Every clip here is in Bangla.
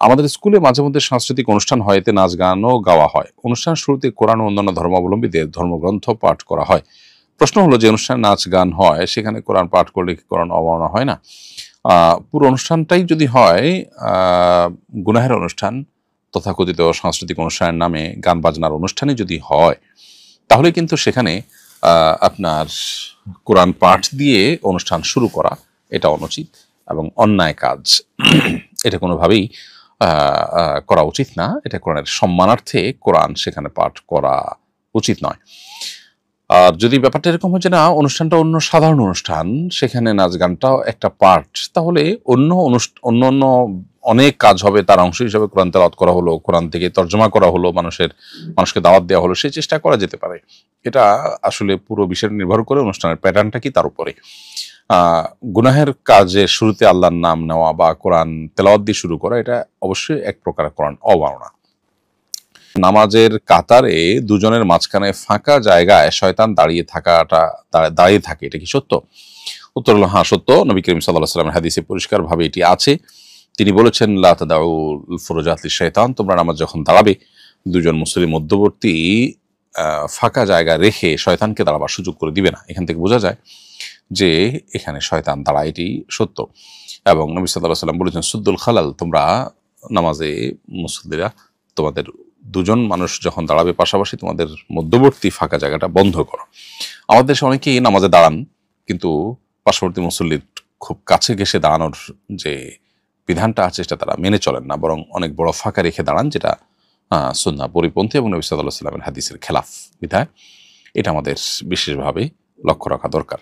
আমাদের স্কুলে মাঝে মধ্যে সাংস্কৃতিক অনুষ্ঠান হয়, এতে নাচ গানও গাওয়া হয়। অনুষ্ঠান শুরুতে কোরআন ও অন্যান্য ধর্মাবলম্বীদের ধর্মগ্রন্থ পাঠ করা হয়। প্রশ্ন হলো, যে অনুষ্ঠানে নাচ গান হয় সেখানে কোরআন পাঠ করলে কি কোরআন অবমাননা হয় না? পুরো অনুষ্ঠানটাই যদি হয় গুনাহের অনুষ্ঠান, তথাকথিত সাংস্কৃতিক অনুষ্ঠানের নামে গান বাজনার অনুষ্ঠানে যদি হয়, তাহলে কিন্তু সেখানে আপনার কোরআন পাঠ দিয়ে অনুষ্ঠান শুরু করা এটা অনুচিত এবং অন্যায় কাজ। এটা কোনোভাবেই করা উচিত না। এটা কোরআনের সম্মানার্থে কোরআন সেখানে পাঠ করা উচিত নয়। আর যদি ব্যাপারটা এরকম হচ্ছে না, অনুষ্ঠানটা অন্য সাধারণ অনুষ্ঠান, সেখানে নাচ গানটাও একটা পার্ট, তাহলে অন্য অন্য অনেক কাজ হবে, তার অংশ হিসাবে কোরআন তেলাওয়াত করা হলো, কোরআন থেকে তর্জমা করা হলো, মানুষকে দাওয়াত দেওয়া হলো, সেই চেষ্টা করা যেতে পারে। এটা আসলে পুরো বিষয় নির্ভর করে অনুষ্ঠানের প্যাটার্নটা কি তার উপরে। গুনাহের কাজে শুরুতে আল্লাহর নাম নেওয়া বা কোরআন তেলাওয়াত দিয়ে শুরু করা, এটা অবশ্যই এক প্রকার কোরআন অবমাননা। নামাজের কাতারে দুজনের মাঝখানে ফাঁকা জায়গায় শয়তান দাঁড়িয়ে থাকে, এটা কি সত্য? উত্তর হলো হ্যাঁ, সত্য। নবী করিম সাল্লাল্লাহু আলাইহি ওয়াসাল্লামের হাদিসে পরিষ্কারভাবে এটি আছে। তিনি বলেছেন, লা তাদাউল ফুরুজাত লিশ-শাইতান, তোমরা নামাজ যখন দাঁড়াবে দুজন মুসলিম মধ্যবর্তী ফাঁকা জায়গা রেখে শয়তানকে দাঁড়াবার সুযোগ করে দিবে না। এখান থেকে বোঝা যায় যে এখানে শয়তান দাঁড়ায়, এটি সত্য। এবং নবী সাল্লাল্লাহু আলাইহি ওয়াসাল্লাম বলেছেন, সুদ্দুল খালাল, তোমরা নামাজে মুসল্লিরা তোমাদের দুজন মানুষ যখন দাঁড়াবে পাশাপাশি, তোমাদের মধ্যবর্তী ফাঁকা জায়গাটা বন্ধ করো। আমাদের দেশে অনেকেই নামাজে দাঁড়ান, কিন্তু পার্শ্ববর্তী মুসল্লির খুব কাছে ঘেঁষে দাঁড়ানোর যে বিধানটা আছে সেটা তারা মেনে চলেন না, বরং অনেক বড় ফাঁকা রেখে দাঁড়ান, যেটা সুন্নাহ পরিপন্থী এবং নবী সাল্লাল্লাহু আলাইহি ওয়াসাল্লামের হাদিসের খেলাফ বিধায়। এটা আমাদের বিশেষভাবে লক্ষ্য রাখা দরকার।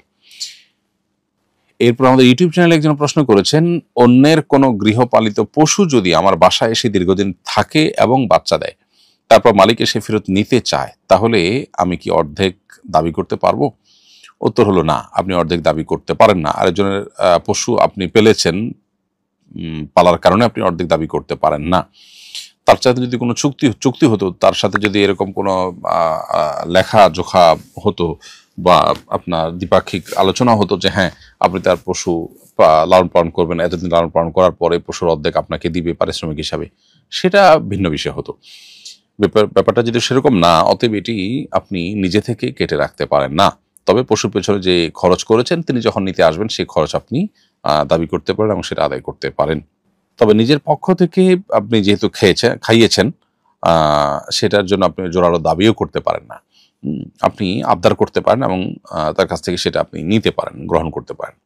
এরপর আমাদের ইউটিউব চ্যানেলে একজন প্রশ্ন করেছেন, অন্যের কোনো গৃহপালিত পশু যদি আমার বাসায় এসে দীর্ঘদিন থাকে এবং বাচ্চা দেয়, তারপর মালিক এসে ফেরত নিতে চায়, তাহলে আমি কি অর্ধেক দাবি করতে পারবো? উত্তর হলো না, আপনি অর্ধেক দাবি করতে পারেন না। আরেকজনের পশু আপনি পেলেছেন, পালার কারণে আপনি অর্ধেক দাবি করতে পারেন না। তার সাথে যদি কোনো চুক্তি হতো, তার সাথে যদি এরকম কোনো লেখা জোখা হতো বা আপনার দ্বিপাক্ষিক আলোচনা হতো যে হ্যাঁ, আপনি তার পশু লালন পালন করবেন, এতদিন লালন পালন করার পরে পশুর অর্ধেক আপনাকে দিবে পারিশ্রমিক হিসাবে, সেটা ভিন্ন বিষয় হতো। ব্যাপারটা যদি সেরকম না, অতএব এটি আপনি নিজে থেকে কেটে রাখতে পারেন না। তবে পশুর পেছনে যে খরচ করেছেন, তিনি যখন নিতে আসবেন সেই খরচ আপনি দাবি করতে পারেন এবং সেটা আদায় করতে পারেন। তবে নিজের পক্ষ থেকে আপনি যেহেতু খাইয়েছেন, সেটার জন্য আপনি জোরালো দাবিও করতে পারেন না। আপনি আবদার করতে পারেন এবং তার কাছ থেকে সেটা আপনি নিতে পারেন, গ্রহণ করতে পারেন।